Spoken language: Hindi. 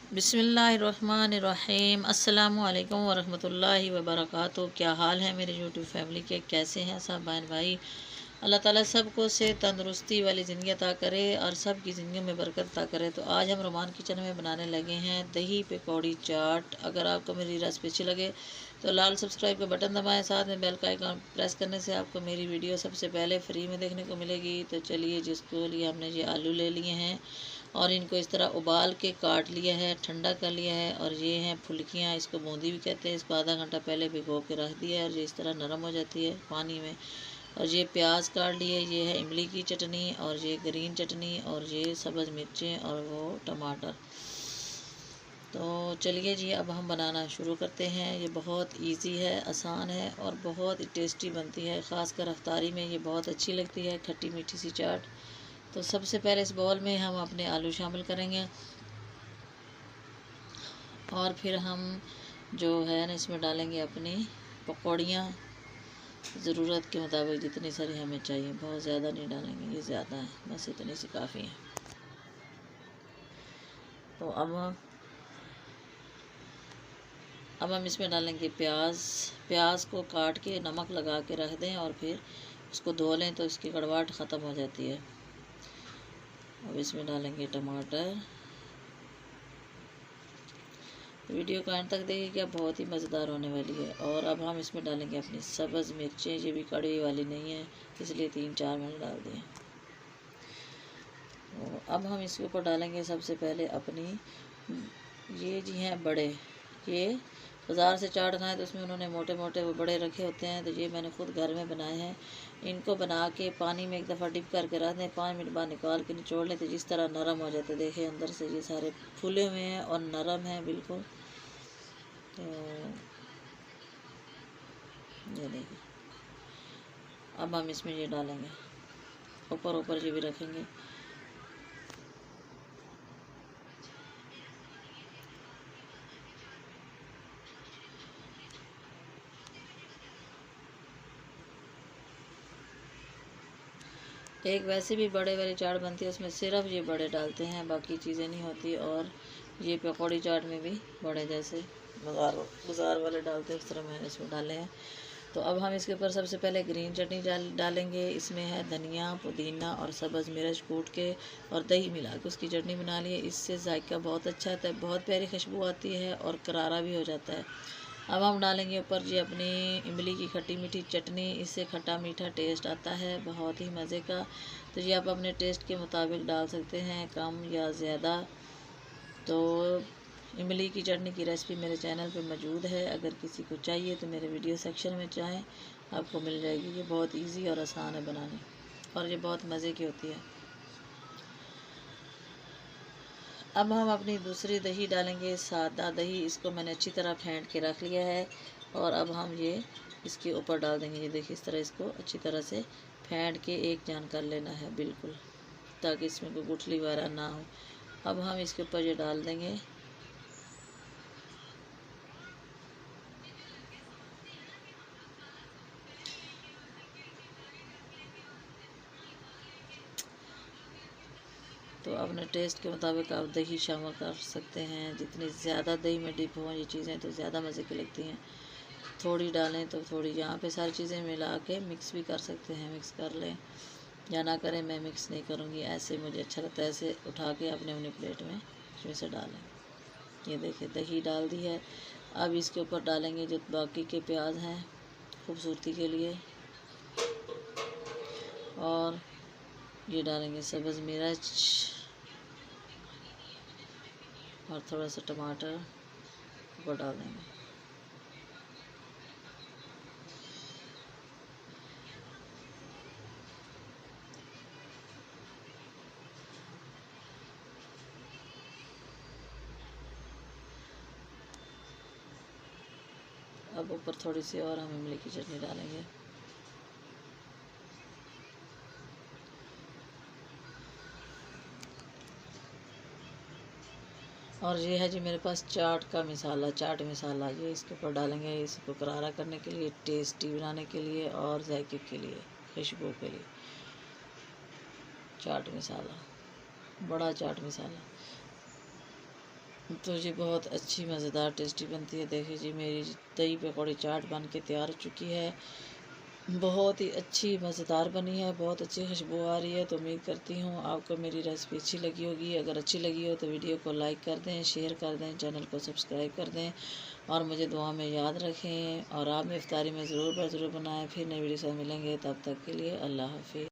बिस्मिल्लाहिर्रहमानिर्रहीम। अस्सलामु अलैकुम वरहमतुल्लाहि वबरकातुहू। क्या हाल है मेरे यूट्यूब फैमिली के, कैसे हैं सब बहन भाई। अल्लाह ताला सबको से तंदुरुस्ती वाली ज़िंदगी अता करे और सब की ज़िंदगी में बरकत अता करे। तो आज हम रोमान किचन में बनाने लगे हैं दही पकौड़ी चाट। अगर आपको मेरी रेसिपी अच्छी लगे तो लाल सब्सक्राइब का बटन दबाएं, साथ में बेल का आइकन प्रेस करने से आपको मेरी वीडियो सबसे पहले फ्री में देखने को मिलेगी। तो चलिए, जिसको लिए हमने ये आलू ले लिए हैं और इनको इस तरह उबाल के काट लिया है, ठंडा कर लिया है। और ये हैं फुल्कियाँ, इसको बूंदी भी कहते हैं। इसको आधा घंटा पहले भिगो के रख दिया है और ये इस तरह नरम हो जाती है पानी में। और ये प्याज काट लिए, ये है इमली की चटनी और ये ग्रीन चटनी और ये सब्ज़ मिर्चें और वो टमाटर। तो चलिए जी, अब हम बनाना शुरू करते हैं। ये बहुत इजी है, आसान है और बहुत टेस्टी बनती है। ख़ासकर अफ्तारी में ये बहुत अच्छी लगती है, खट्टी मीठी सी चाट। तो सबसे पहले इस बाउल में हम अपने आलू शामिल करेंगे और फिर हम जो है ना इसमें डालेंगे अपनी पकौड़ियाँ। ज़रूरत के मुताबिक जितनी सारी हमें चाहिए, बहुत ज़्यादा नहीं डालेंगे, ये ज़्यादा है, बस इतनी सी काफ़ी है। तो अब हम इसमें डालेंगे प्याज। प्याज को काट के नमक लगा के रख दें और फिर उसको धो लें तो इसकी कड़वाहट ख़त्म हो जाती है। अब इसमें डालेंगे टमाटर। वीडियो को अंत तक देखिएगा, बहुत ही मज़ेदार होने वाली है। और अब हम इसमें डालेंगे अपनी सब्ज़ मिर्चें। ये भी कड़ी वाली नहीं है, इसलिए 3-4 मैंने डाल दिए। अब हम इसके ऊपर डालेंगे सबसे पहले अपनी, ये जी हैं बड़े। ये बाज़ार से चाट खाएँ तो उसमें उन्होंने मोटे मोटे वो बड़े रखे होते हैं, तो ये मैंने ख़ुद घर में बनाए हैं। इनको बना के पानी में एक दफ़ा डिप करके रख दें, 5 मिनट बाद निकाल के निचोड़ लें तो जिस तरह नरम हो जाते। देखिए अंदर से ये सारे फूले हुए हैं और नरम हैं बिल्कुल। तो ये देखिए, अब हम इसमें ये डालेंगे, ऊपर ऊपर ये भी रखेंगे। एक वैसे भी बड़े वाली चाट बनती है, उसमें सिर्फ ये बड़े डालते हैं, बाकी चीज़ें नहीं होती। और ये पकौड़ी चाट में भी बड़े जैसे बाज़ार वाले डालते हैं, उस तरह मैंने इसमें डाले हैं। तो अब हम इसके ऊपर सबसे पहले ग्रीन चटनी डालेंगे। इसमें है धनिया, पुदीना और सब्ज़ मिर्च कूट के और दही मिला के उसकी चटनी बना ली है। इससे जायका बहुत अच्छा आता है, बहुत प्यारी खुशबू आती है और करारा भी हो जाता है। अब हम डालेंगे ऊपर जी अपनी इमली की खट्टी मीठी चटनी। इससे खट्टा मीठा टेस्ट आता है, बहुत ही मज़े का। तो ये आप अपने टेस्ट के मुताबिक डाल सकते हैं, कम या ज़्यादा। तो इमली की चटनी की रेसिपी मेरे चैनल पे मौजूद है, अगर किसी को चाहिए तो मेरे वीडियो सेक्शन में चाहें, आपको मिल जाएगी। ये बहुत इजी और आसान है बनाने और ये बहुत मज़े की होती है। अब हम अपनी दूसरी दही डालेंगे, सादा दही। इसको मैंने अच्छी तरह फेंट के रख लिया है और अब हम ये इसके ऊपर डाल देंगे। ये देखिए, इस तरह इसको अच्छी तरह से फेंट के एक जान कर लेना है बिल्कुल, ताकि इसमें कोई गुठली वगैरह ना हो। अब हम इसके ऊपर ये डाल देंगे तो अपने टेस्ट के मुताबिक आप दही शामिल कर सकते हैं। जितनी ज़्यादा दही में डिप हों ये चीज़ें तो ज़्यादा मज़े की लगती हैं। थोड़ी डालें तो थोड़ी, यहाँ पे सारी चीज़ें मिला के मिक्स भी कर सकते हैं, मिक्स कर लें या ना करें। मैं मिक्स नहीं करूँगी, ऐसे मुझे अच्छा लगता है। ऐसे उठा के अपने अपनी प्लेट में इसमें से डालें। ये देखिए, दही डाल दी है। अब इसके ऊपर डालेंगे जो बाकी के प्याज हैं खूबसूरती के लिए, और ये डालेंगे सब्ज़ मिर्च और थोड़ा सा टमाटर ऊपर डाल देंगे। अब ऊपर थोड़ी सी और हम इमली की चटनी डालेंगे। और ये है जी मेरे पास चाट का मसाला, चाट मसाला, ये इसके ऊपर डालेंगे। इसको करारा करने के लिए, टेस्टी बनाने के लिए और जायके के लिए, खुशबू के लिए। चाट मसाला, बड़ा चाट मसाला। तो ये बहुत अच्छी मज़ेदार टेस्टी बनती है। देखिए जी, मेरी दही पकौड़ी चाट बन के तैयार हो चुकी है। बहुत ही अच्छी मज़ेदार बनी है, बहुत अच्छी खुशबू आ रही है। तो उम्मीद करती हूँ आपको मेरी रेसिपी अच्छी लगी होगी। अगर अच्छी लगी हो तो वीडियो को लाइक कर दें, शेयर कर दें, चैनल को सब्सक्राइब कर दें और मुझे दुआ में याद रखें। और आप इफ्तारी में ज़रूर बनाएं। फिर नई वीडियो से मिलेंगे, तब तक के लिए अल्लाह हाफ़िज़।